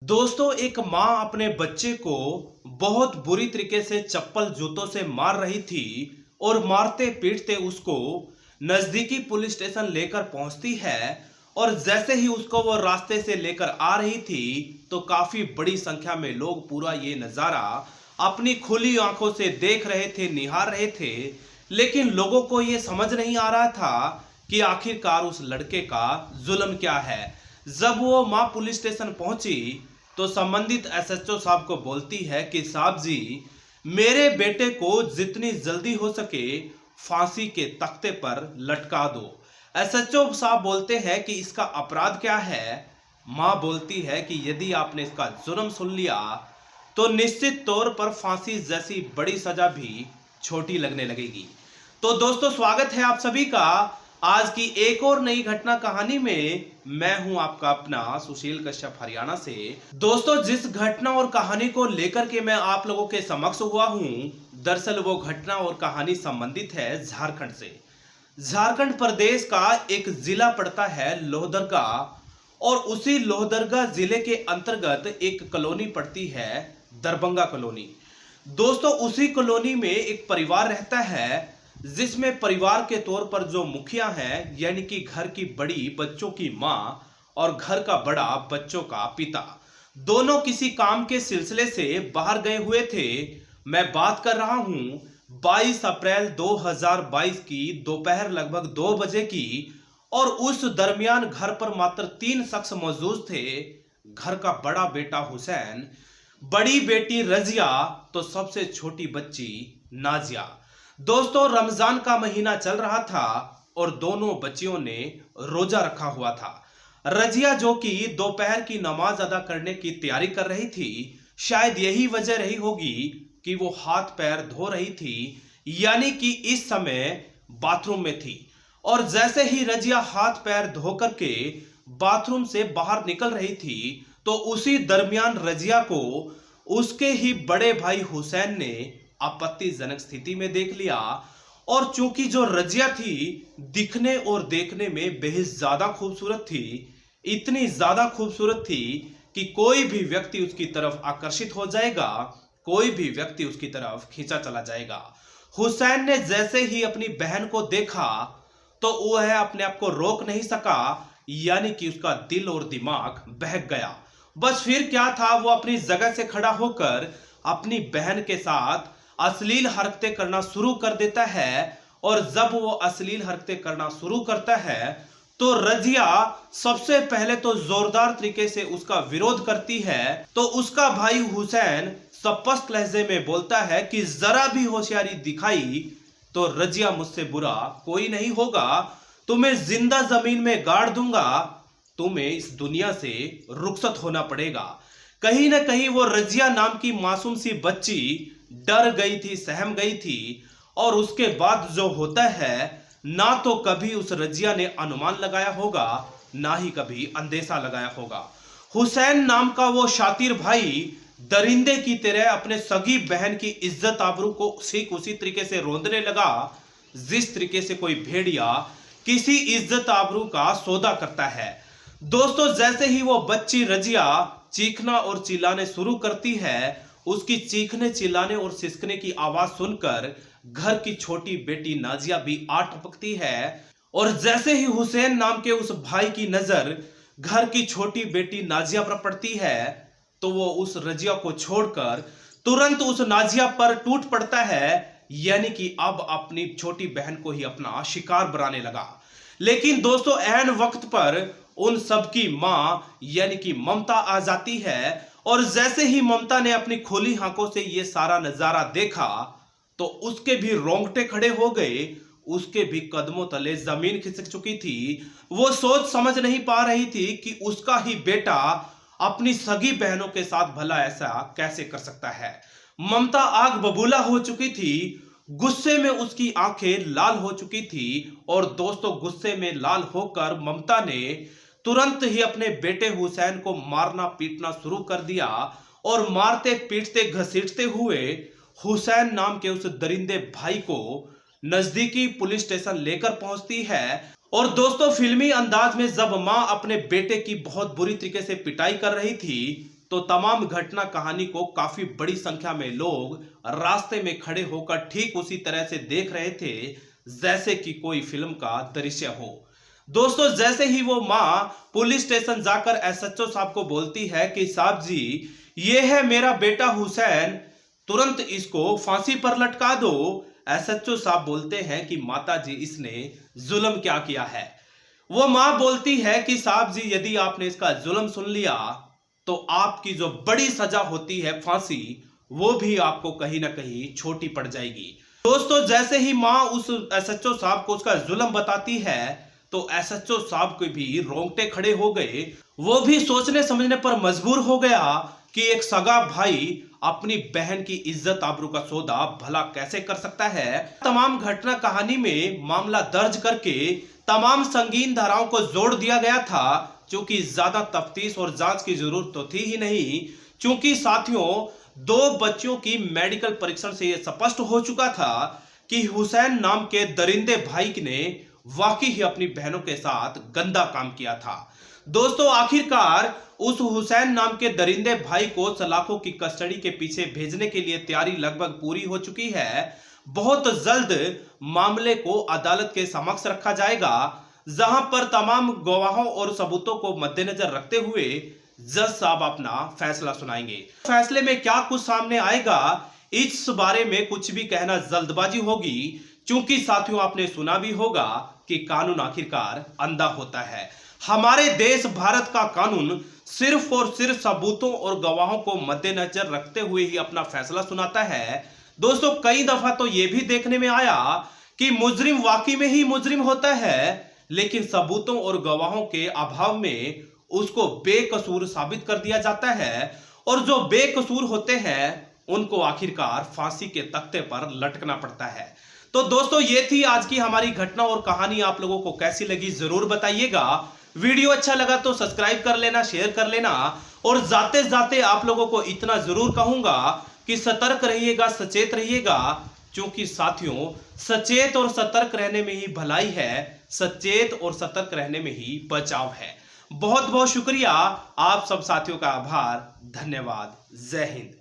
दोस्तों, एक माँ अपने बच्चे को बहुत बुरी तरीके से चप्पल जूतों से मार रही थी और मारते पीटते उसको नजदीकी पुलिस स्टेशन लेकर पहुंचती है। और जैसे ही उसको वो रास्ते से लेकर आ रही थी तो काफी बड़ी संख्या में लोग पूरा ये नजारा अपनी खुली आंखों से देख रहे थे, निहार रहे थे। लेकिन लोगों को ये समझ नहीं आ रहा था कि आखिरकार उस लड़के का जुल्म क्या है। जब वो माँ पुलिस स्टेशन पहुंची तो संबंधित एसएचओ साहब को बोलती है कि साहब जी, मेरे बेटे को जितनी जल्दी हो सके फांसी के तख्ते पर लटका दो। एसएचओ साहब बोलते हैं कि इसका अपराध क्या है। माँ बोलती है कि यदि आपने इसका जुर्म सुन लिया तो निश्चित तौर पर फांसी जैसी बड़ी सजा भी छोटी लगने लगेगी। तो दोस्तों, स्वागत है आप सभी का आज की एक और नई घटना कहानी में। मैं हूं आपका अपना सुशील कश्यप हरियाणा से। दोस्तों, जिस घटना और कहानी को लेकर के मैं आप लोगों के समक्ष हुआ हूं, दरअसल वो घटना और कहानी संबंधित है झारखंड से। झारखंड प्रदेश का एक जिला पड़ता है लोहरदगा और उसी लोहरदगा जिले के अंतर्गत एक कॉलोनी पड़ती है दरभंगा कॉलोनी। दोस्तों, उसी कॉलोनी में एक परिवार रहता है जिसमें परिवार के तौर पर जो मुखिया हैं, यानी कि घर की बड़ी बच्चों की माँ और घर का बड़ा बच्चों का पिता, दोनों किसी काम के सिलसिले से बाहर गए हुए थे। मैं बात कर रहा हूं 22 अप्रैल 2022 की दोपहर लगभग 2 बजे की। और उस दरमियान घर पर मात्र 3 शख्स मौजूद थे। घर का बड़ा बेटा हुसैन, बड़ी बेटी रजिया, तो सबसे छोटी बच्ची नाजिया। दोस्तों, रमजान का महीना चल रहा था और दोनों बच्चियों ने रोजा रखा हुआ था। रजिया जो कि दोपहर की नमाज अदा करने की तैयारी कर रही थी, शायद यही वजह रही होगी कि वो हाथ पैर धो रही थी, यानी कि इस समय बाथरूम में थी। और जैसे ही रजिया हाथ पैर धो करके बाथरूम से बाहर निकल रही थी तो उसी दरमियान रजिया को उसके ही बड़े भाई हुसैन ने आपत्तिजनक स्थिति में देख लिया। और चूंकि जो रजिया थी दिखने और देखने में बेहद ज्यादा खूबसूरत थी, इतनी ज्यादा खूबसूरत थी कि कोई भी व्यक्ति उसकी तरफ आकर्षित हो जाएगा, कोई भी व्यक्ति उसकी तरफ खींचा चला जाएगा। हुसैन ने जैसे ही अपनी बहन को देखा तो वह अपने आप को रोक नहीं सका, यानी कि उसका दिल और दिमाग बहक गया। बस फिर क्या था, वो अपनी जगह से खड़ा होकर अपनी बहन के साथ अश्लील हरकतें करना शुरू कर देता है। और जब वो अश्लील हरकतें करना शुरू करता है तो रजिया सबसे पहले तो जोरदार तरीके से उसका विरोध करती है। तो उसका भाई हुसैन स्पष्ट लहजे में बोलता है कि जरा भी होशियारी दिखाई तो रजिया, मुझसे बुरा कोई नहीं होगा, तुम्हें जिंदा जमीन में गाड़ दूंगा, तुम्हें इस दुनिया से रुखसत होना पड़ेगा। कहीं ना कहीं वो रजिया नाम की मासूम सी बच्ची डर गई थी, सहम गई थी। और उसके बाद जो होता है, ना तो कभी उस रजिया ने अनुमान लगाया होगा, ना ही कभी अंदेशा लगाया होगा। हुसैन नाम का वो शातिर भाई दरिंदे की तरह अपने सगी बहन की इज्जत आबरू को ठीक उसी तरीके से रौंदने लगा जिस तरीके से कोई भेड़िया किसी इज्जत आबरू का सौदा करता है। दोस्तों, जैसे ही वो बच्ची रजिया चीखना और चिल्लाने शुरू करती है, उसकी चीखने चिल्लाने और सिसकने की आवाज सुनकर घर की छोटी बेटी नाजिया भी आ टपकती है। और जैसे ही हुसैन नाम के उस भाई की नजर घर की छोटी बेटी नाजिया पर पड़ती है तो वो उस रजिया को छोड़कर तुरंत उस नाजिया पर टूट पड़ता है, यानी कि अब अपनी छोटी बहन को ही अपना शिकार बनाने लगा। लेकिन दोस्तों, ऐन वक्त पर उन सबकी मां यानी कि ममता आ जाती है। और जैसे ही ममता ने अपनी खुली आंखों से ये सारा नजारा देखा तो उसके भी रोंगटे खड़े हो गए, उसके भी कदमों तले जमीन खिसक चुकी थी। वो सोच समझ नहीं पा रही थी कि उसका ही बेटा अपनी सगी बहनों के साथ भला ऐसा कैसे कर सकता है। ममता आग बबूला हो चुकी थी, गुस्से में उसकी आंखें लाल हो चुकी थी। और दोस्तों, गुस्से में लाल होकर ममता ने तुरंत ही अपने बेटे हुसैन को मारना पीटना शुरू कर दिया। और मारते पीटते घसीटते हुए हुसैन नाम के उस दरिंदे भाई को नजदीकी पुलिस स्टेशन लेकर पहुंचती है। और दोस्तों, फिल्मी अंदाज में जब मां अपने बेटे की बहुत बुरी तरीके से पिटाई कर रही थी तो तमाम घटना कहानी को काफी बड़ी संख्या में लोग रास्ते में खड़े होकर ठीक उसी तरह से देख रहे थे जैसे कि कोई फिल्म का दृश्य हो। दोस्तों, जैसे ही वो मां पुलिस स्टेशन जाकर एसएचओ साहब को बोलती है कि साहब जी, ये है मेरा बेटा हुसैन, तुरंत इसको फांसी पर लटका दो। एसएचओ साहब बोलते हैं कि माता जी, इसने जुल्म क्या किया है। वो मां बोलती है कि साहब जी, यदि आपने इसका जुल्म सुन लिया तो आपकी जो बड़ी सजा होती है फांसी, वो भी आपको कहीं ना कहीं छोटी पड़ जाएगी। दोस्तों, जैसे ही मां उस एसएचओ साहब को उसका जुल्म बताती है तो एसएचओ साहब के भी रोंगटे खड़े हो गए। वो भी सोचने समझने पर मजबूर हो गया कि एक सगा भाई अपनी बहन की इज्जत आबरू का सौदा भला कैसे कर सकता है। तमाम घटना कहानी में मामला दर्ज करके तमाम संगीन धाराओं को जोड़ दिया गया था, क्योंकि ज्यादा तफ्तीश और जांच की जरूरत तो थी ही नहीं। क्योंकि साथियों, 2 बच्चियों की मेडिकल परीक्षण से यह स्पष्ट हो चुका था कि हुसैन नाम के दरिंदे भाई ने वाकई ही अपनी बहनों के साथ गंदा काम किया था। दोस्तों, आखिरकार उस हुसैन नाम के दरिंदे भाई को सलाखों की कस्टडी के पीछे भेजने के लिए तैयारी लगभग पूरी हो चुकी है। बहुत जल्द मामले को अदालत के समक्ष रखा जाएगा, जहां पर तमाम गवाहों और सबूतों को मद्देनजर रखते हुए जज साहब अपना फैसला सुनाएंगे। फैसले में क्या कुछ सामने आएगा, इस बारे में कुछ भी कहना जल्दबाजी होगी, क्योंकि साथियों, आपने सुना भी होगा कि कानून आखिरकार अंधा होता है। हमारे देश भारत का कानून सिर्फ और सिर्फ सबूतों और गवाहों को मद्देनजर रखते हुए ही अपना फैसला सुनाता है। दोस्तों, कई दफा तो यह भी देखने में आया कि मुजरिम वाकई में ही मुजरिम होता है, लेकिन सबूतों और गवाहों के अभाव में उसको बेकसूर साबित कर दिया जाता है, और जो बेकसूर होते हैं उनको आखिरकार फांसी के तख्ते पर लटकना पड़ता है। तो दोस्तों, ये थी आज की हमारी घटना और कहानी। आप लोगों को कैसी लगी जरूर बताइएगा। वीडियो अच्छा लगा तो सब्सक्राइब कर लेना, शेयर कर लेना, और जाते जाते आप लोगों को इतना जरूर कहूंगा कि सतर्क रहिएगा, सचेत रहिएगा, क्योंकि साथियों, सचेत और सतर्क रहने में ही भलाई है, सचेत और सतर्क रहने में ही बचाव है। बहुत बहुत शुक्रिया, आप सब साथियों का आभार, धन्यवाद, जय हिंद।